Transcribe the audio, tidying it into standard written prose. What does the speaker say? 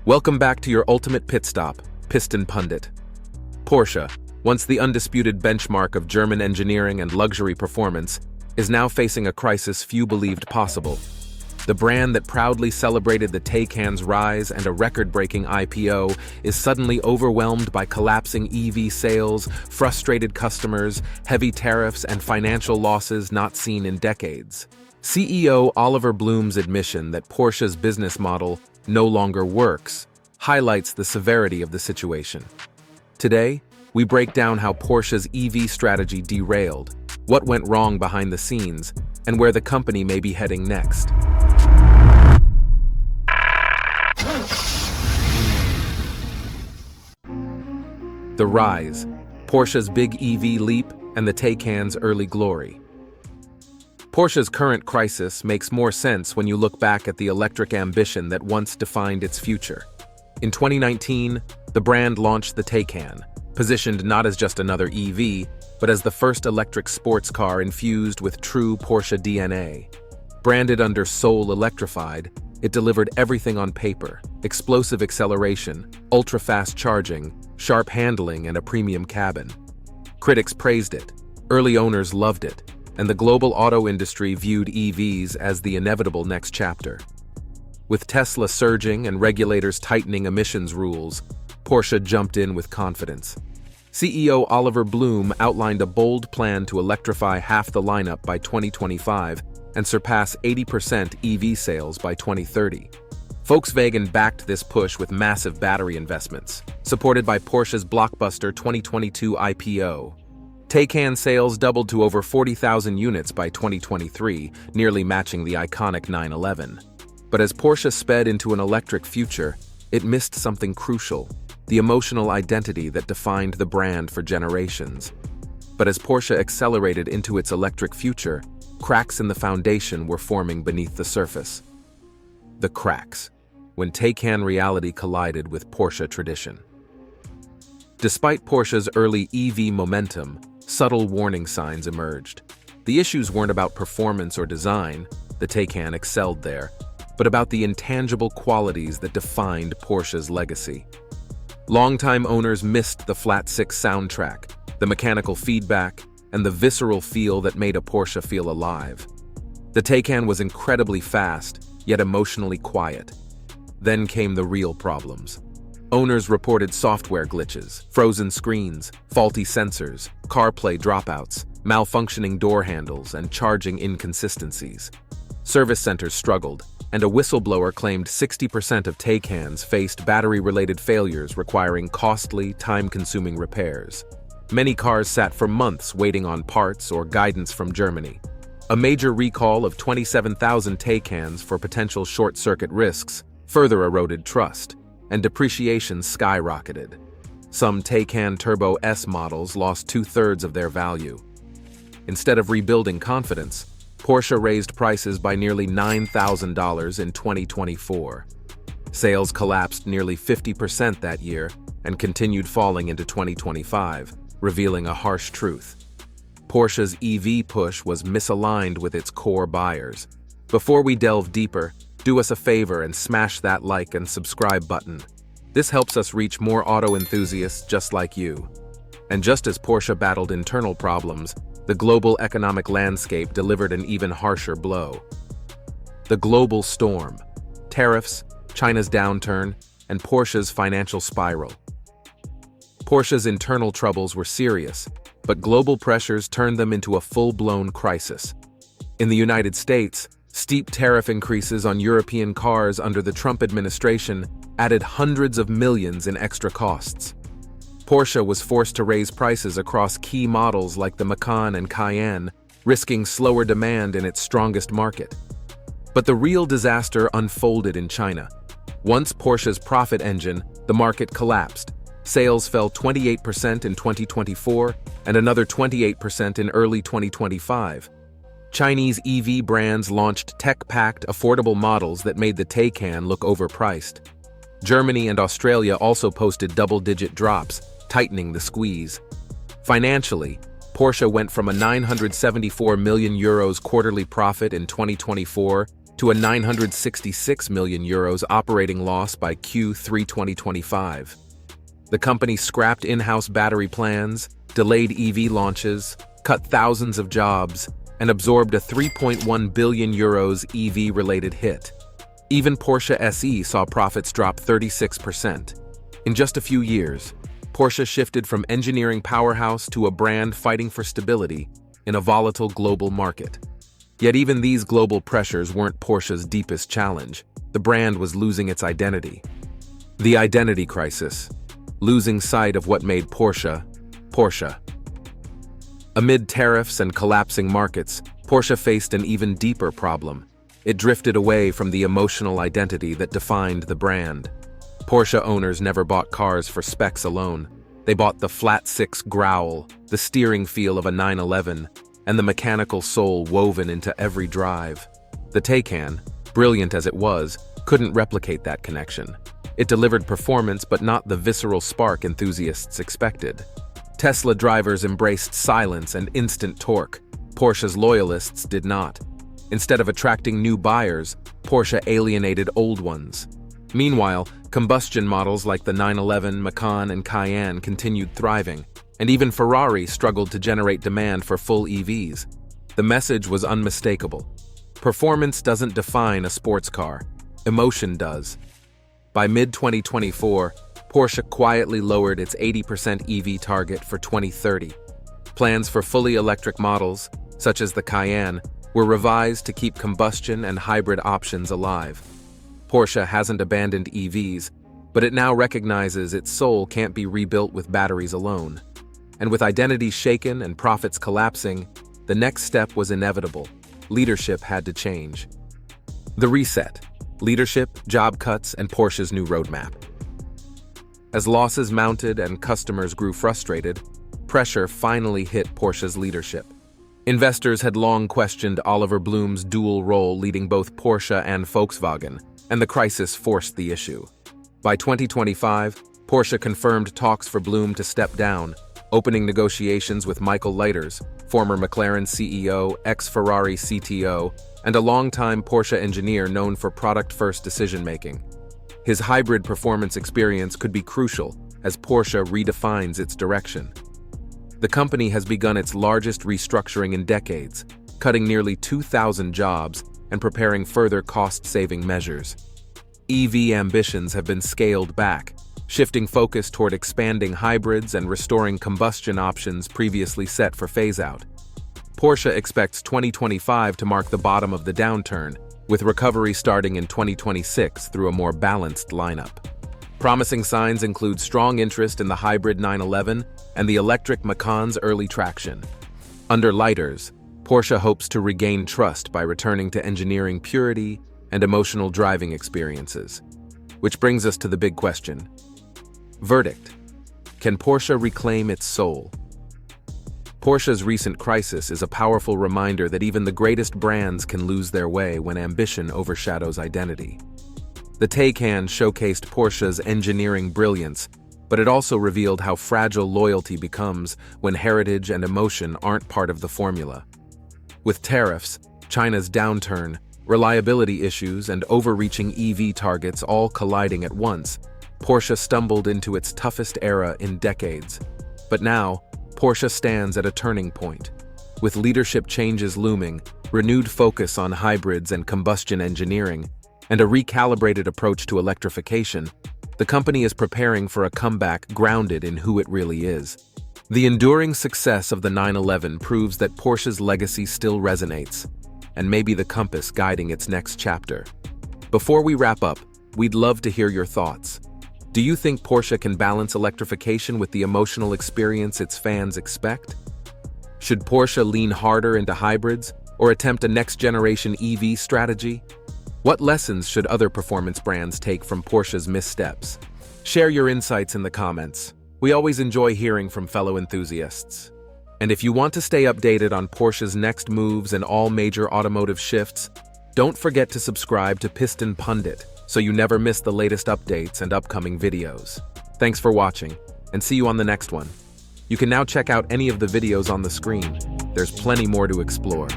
Welcome back to your ultimate pit stop, Piston Pundit. Porsche, once the undisputed benchmark of German engineering and luxury performance, is now facing a crisis few believed possible. The brand that proudly celebrated the Taycan's rise and a record-breaking IPO is suddenly overwhelmed by collapsing EV sales, frustrated customers, heavy tariffs, and financial losses not seen in decades. CEO Oliver Blume's admission that Porsche's business model no longer works highlights the severity of the situation. Today, we break down how Porsche's EV strategy derailed, what went wrong behind the scenes, and where the company may be heading next. The rise, Porsche's big EV leap, and the Taycan's early glory. Porsche's current crisis makes more sense when you look back at the electric ambition that once defined its future. In 2019, the brand launched the Taycan, positioned not as just another EV, but as the first electric sports car infused with true Porsche DNA. Branded under Soul Electrified, it delivered everything on paper: explosive acceleration, ultra-fast charging, sharp handling, and a premium cabin. Critics praised it, early owners loved it, and the global auto industry viewed EVs as the inevitable next chapter. With Tesla surging and regulators tightening emissions rules, Porsche jumped in with confidence. CEO Oliver Blume outlined a bold plan to electrify half the lineup by 2025 and surpass 80% EV sales by 2030. Volkswagen backed this push with massive battery investments, supported by Porsche's blockbuster 2022 IPO. Taycan sales doubled to over 40,000 units by 2023, nearly matching the iconic 911. But as Porsche sped into an electric future, it missed something crucial: the emotional identity that defined the brand for generations. But as Porsche accelerated into its electric future, cracks in the foundation were forming beneath the surface. The cracks, when Taycan reality collided with Porsche tradition. Despite Porsche's early EV momentum, subtle warning signs emerged. The issues weren't about performance or design, the Taycan excelled there, but about the intangible qualities that defined Porsche's legacy. Longtime owners missed the flat six soundtrack, the mechanical feedback, and the visceral feel that made a Porsche feel alive. The Taycan was incredibly fast, yet emotionally quiet. Then came the real problems. Owners reported software glitches, frozen screens, faulty sensors, CarPlay dropouts, malfunctioning door handles, and charging inconsistencies. Service centers struggled, and a whistleblower claimed 60% of Taycans faced battery-related failures requiring costly, time-consuming repairs. Many cars sat for months waiting on parts or guidance from Germany. A major recall of 27,000 Taycans for potential short-circuit risks further eroded trust, and depreciation skyrocketed. Some Taycan Turbo S models lost two-thirds of their value. Instead of rebuilding confidence, Porsche raised prices by nearly $9,000 in 2024. Sales collapsed nearly 50% that year and continued falling into 2025, revealing a harsh truth. Porsche's EV push was misaligned with its core buyers. Before we delve deeper, do us a favor and smash that like and subscribe button. This helps us reach more auto enthusiasts just like you. And just as Porsche battled internal problems, the global economic landscape delivered an even harsher blow. The global storm: tariffs, China's downturn, and Porsche's financial spiral. Porsche's internal troubles were serious, but global pressures turned them into a full-blown crisis. In the United States, steep tariff increases on European cars under the Trump administration added hundreds of millions in extra costs. Porsche was forced to raise prices across key models like the Macan and Cayenne, risking slower demand in its strongest market. But the real disaster unfolded in China. Once Porsche's profit engine, the market collapsed. Sales fell 28% in 2024 and another 28% in early 2025. Chinese EV brands launched tech-packed, affordable models that made the Taycan look overpriced. Germany and Australia also posted double-digit drops, tightening the squeeze. Financially, Porsche went from a €974 million quarterly profit in 2024 to a €966 million operating loss by Q3 2025. The company scrapped in-house battery plans, delayed EV launches, cut thousands of jobs, and absorbed a €3.1 billion EV-related hit. Even Porsche SE saw profits drop 36%. In just a few years, Porsche shifted from engineering powerhouse to a brand fighting for stability in a volatile global market. Yet even these global pressures weren't Porsche's deepest challenge. The brand was losing its identity. The identity crisis, losing sight of what made Porsche, Porsche. Amid tariffs and collapsing markets, Porsche faced an even deeper problem. It drifted away from the emotional identity that defined the brand. Porsche owners never bought cars for specs alone. They bought the flat-six growl, the steering feel of a 911, and the mechanical soul woven into every drive. The Taycan, brilliant as it was, couldn't replicate that connection. It delivered performance but not the visceral spark enthusiasts expected. Tesla drivers embraced silence and instant torque. Porsche's loyalists did not. Instead of attracting new buyers, Porsche alienated old ones. Meanwhile, combustion models like the 911, Macan, and Cayenne continued thriving, and even Ferrari struggled to generate demand for full EVs. The message was unmistakable. Performance doesn't define a sports car. Emotion does. By mid-2024, Porsche quietly lowered its 80% EV target for 2030. Plans for fully electric models, such as the Cayenne, were revised to keep combustion and hybrid options alive. Porsche hasn't abandoned EVs, but it now recognizes its soul can't be rebuilt with batteries alone. And with identity shaken and profits collapsing, the next step was inevitable. Leadership had to change. The reset: leadership, job cuts, and Porsche's new roadmap. As losses mounted and customers grew frustrated, pressure finally hit Porsche's leadership. Investors had long questioned Oliver Blume's dual role leading both Porsche and Volkswagen, and the crisis forced the issue. By 2025, Porsche confirmed talks for Blume to step down, opening negotiations with Michael Leiters, former McLaren CEO, ex-Ferrari CTO, and a longtime Porsche engineer known for product-first decision-making. His hybrid performance experience could be crucial as Porsche redefines its direction. The company has begun its largest restructuring in decades, cutting nearly 2,000 jobs and preparing further cost-saving measures. EV ambitions have been scaled back, shifting focus toward expanding hybrids and restoring combustion options previously set for phase-out. Porsche expects 2025 to mark the bottom of the downturn, with recovery starting in 2026 through a more balanced lineup. Promising signs include strong interest in the hybrid 911 and the electric Macan's early traction. Under Leiters, Porsche hopes to regain trust by returning to engineering purity and emotional driving experiences. Which brings us to the big question. Verdict: can Porsche reclaim its soul? Porsche's recent crisis is a powerful reminder that even the greatest brands can lose their way when ambition overshadows identity. The Taycan showcased Porsche's engineering brilliance, but it also revealed how fragile loyalty becomes when heritage and emotion aren't part of the formula. With tariffs, China's downturn, reliability issues, and overreaching EV targets all colliding at once, Porsche stumbled into its toughest era in decades. But now, Porsche stands at a turning point. With leadership changes looming, renewed focus on hybrids and combustion engineering, and a recalibrated approach to electrification, the company is preparing for a comeback grounded in who it really is. The enduring success of the 911 proves that Porsche's legacy still resonates, and may be the compass guiding its next chapter. Before we wrap up, we'd love to hear your thoughts. Do you think Porsche can balance electrification with the emotional experience its fans expect? Should Porsche lean harder into hybrids or attempt a next-generation EV strategy? What lessons should other performance brands take from Porsche's missteps? Share your insights in the comments. We always enjoy hearing from fellow enthusiasts. And if you want to stay updated on Porsche's next moves and all major automotive shifts, don't forget to subscribe to Piston Pundit so you never miss the latest updates and upcoming videos. Thanks for watching, and see you on the next one. You can now check out any of the videos on the screen. There's plenty more to explore.